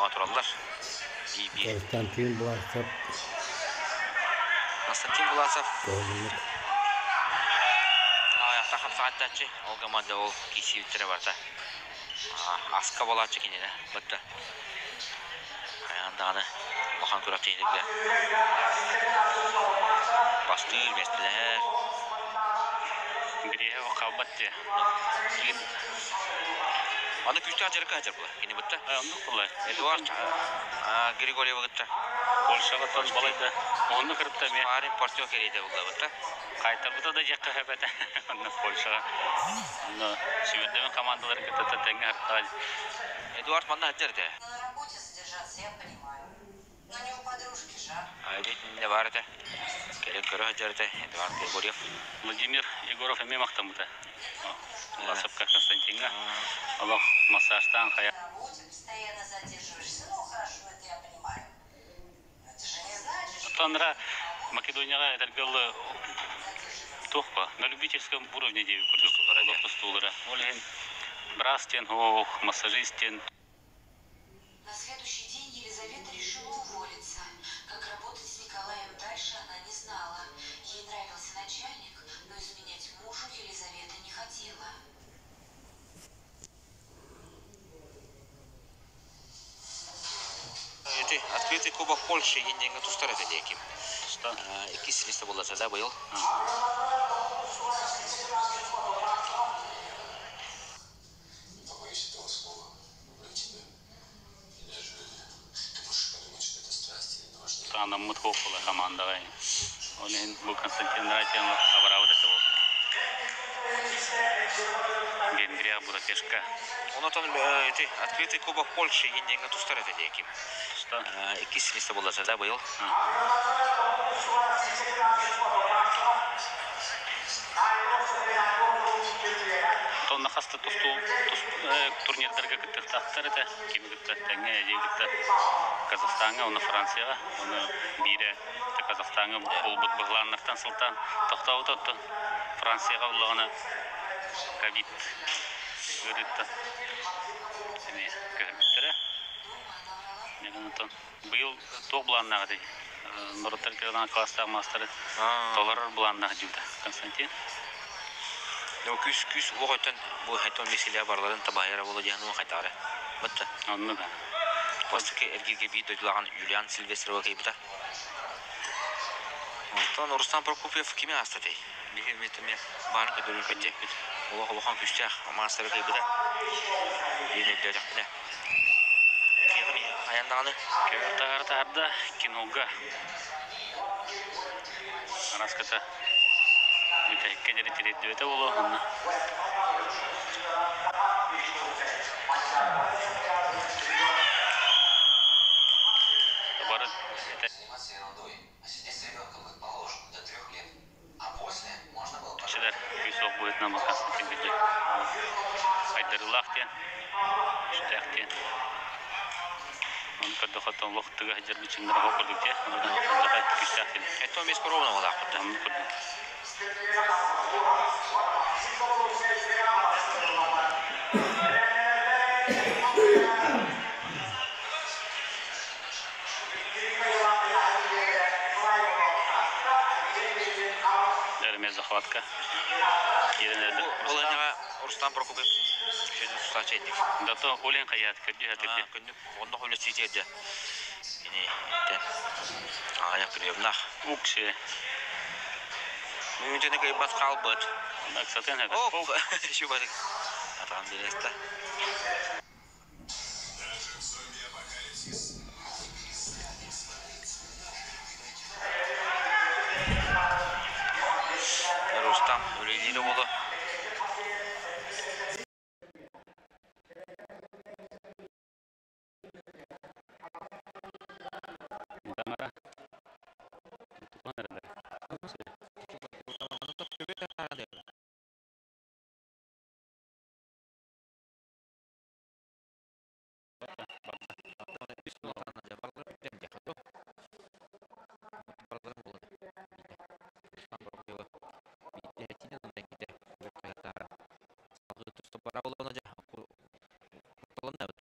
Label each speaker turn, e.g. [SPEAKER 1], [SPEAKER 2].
[SPEAKER 1] Oturallar.
[SPEAKER 2] Konstantin Vlasov.
[SPEAKER 1] Konstantin Vlasov.
[SPEAKER 2] Doğruluk.
[SPEAKER 1] Ayakta ham saatdachi. O komanda o kişi bitire var da. Aska bolar çekini de. Bitti. Ayağında bakan kurak çekildi. Bastır mesleler. Biriye o kalbattı. Аны күшті ажырыққа ажыр бұлар. Кені бұтты?
[SPEAKER 3] Андық бұлай.
[SPEAKER 1] Эдуард Григорьева бұтты.
[SPEAKER 3] Польшаға тон балайды. Оны кіріпті мен.
[SPEAKER 1] Спарин партия керейді бұлар бұтты.
[SPEAKER 3] Қайтар бұта да жаққа әбәті. Оны Польшаға. Оны шүмендемен командалары кетті тәңгі әрқалай.
[SPEAKER 1] Эдуард манна әддерді.
[SPEAKER 4] На работе задержаться, я понимаю. Но не у подружки же.
[SPEAKER 1] Әдетінде бар еді. Керек көрі әддерді. Эдуард Григорьев.
[SPEAKER 3] Владимир Егоров әме мақтан бұта. Ласовка Константинға. Аллах массажтан қая.
[SPEAKER 4] На работе постоянно задерживаешься. Ну, хорошо, это я понимаю. Но это же не значит, что...
[SPEAKER 3] Тонра Македонияға әдіргілі тоқпа. На любительском уровне дейі көрдік. Лақты стулыра. Олеген брастен, массажистен.
[SPEAKER 4] На следующий день Елизавета решила уволиться. Как работать с Николаем дальше она не знала. Ей нравился начальник, но изменять мужу Елизавета не хотела.
[SPEAKER 1] Открытый кубок Польши енденге тустар еді екім. Екі сілісті болдаса да бұйыл.
[SPEAKER 5] Боюсь этого слова. Люблю тебя. И даже ты можешь подумать, что это страсть или важно.
[SPEAKER 3] Тана мұтқоқ бұла командаға. Олеген бұл Константин Ратенлы абырауы да болды. Венгрия, Будапештка.
[SPEAKER 1] Онотон открытый кубок Польши енденге тустар еді екім. Екі сілісті болдаса да бұйыл.
[SPEAKER 3] Тонна қасты турнирдерге күттік тақтар еді. Кемі күтті тәңе, әдей күтті Қазақстанға, оны Францияға, оны бейрі Қазақстанға бұл бұд бұғыланнақтан сылтан тоқтауы тұтты. Францияға ұлығына кәбит өрітті. Сене кәбіттірі. Бұл тоқ бұланнаға дей. Нұрыттар керден кластағы мастары толарар бұланнаға жүлді. Константин.
[SPEAKER 1] Күс оғыттан бұл хайтон меселия барларын табайыра болу жағынуын қайтары. Бұтты.
[SPEAKER 3] Оны да.
[SPEAKER 1] Постыке әргерге бейді өтілаған Юлиан Сильвестрова кейбіті. Онтан Рустам Прокопьев кеме асты дей. Бейір метіме барын көтір үлкетте. Олық-олыққан күштіғ мастары кейбіті. Ең өтілі жақпыда. Кеғім аяндағаны?
[SPEAKER 3] Кевертағарда киноға. Араската үтәйікке дәрі теретті өті болу.
[SPEAKER 5] Заниматься ерундой, а сидеть с ребенком как положено до 3 лет. А после можно было
[SPEAKER 3] Шедар күйсоқ будет нам Константин Герде. Айдарылақ ден, үштәқ ден. Он көрді қотын лоқтыға жерді чыңдыра қоқырдық де. Одан қоқырдық күштәқ ден.
[SPEAKER 1] Әттон бес көровна олақ бұтты.
[SPEAKER 3] Оны көрді. Дәріме захватка.
[SPEAKER 1] Бұл әнеға Рустам Прокопьев шөді тұстачы едік.
[SPEAKER 3] Дато олен қаят көрді әтепте.
[SPEAKER 1] Күндік онда қолы сөйтерді. Аяқ күревнақ.
[SPEAKER 3] Укше.
[SPEAKER 1] Мүмкені көйбат қалбыт.
[SPEAKER 3] Аксатен әді.
[SPEAKER 1] Оп! Шу бадық. Атаған бересті. Рустам өлейлері болу.
[SPEAKER 3] Дамара. Тұтқан әрі.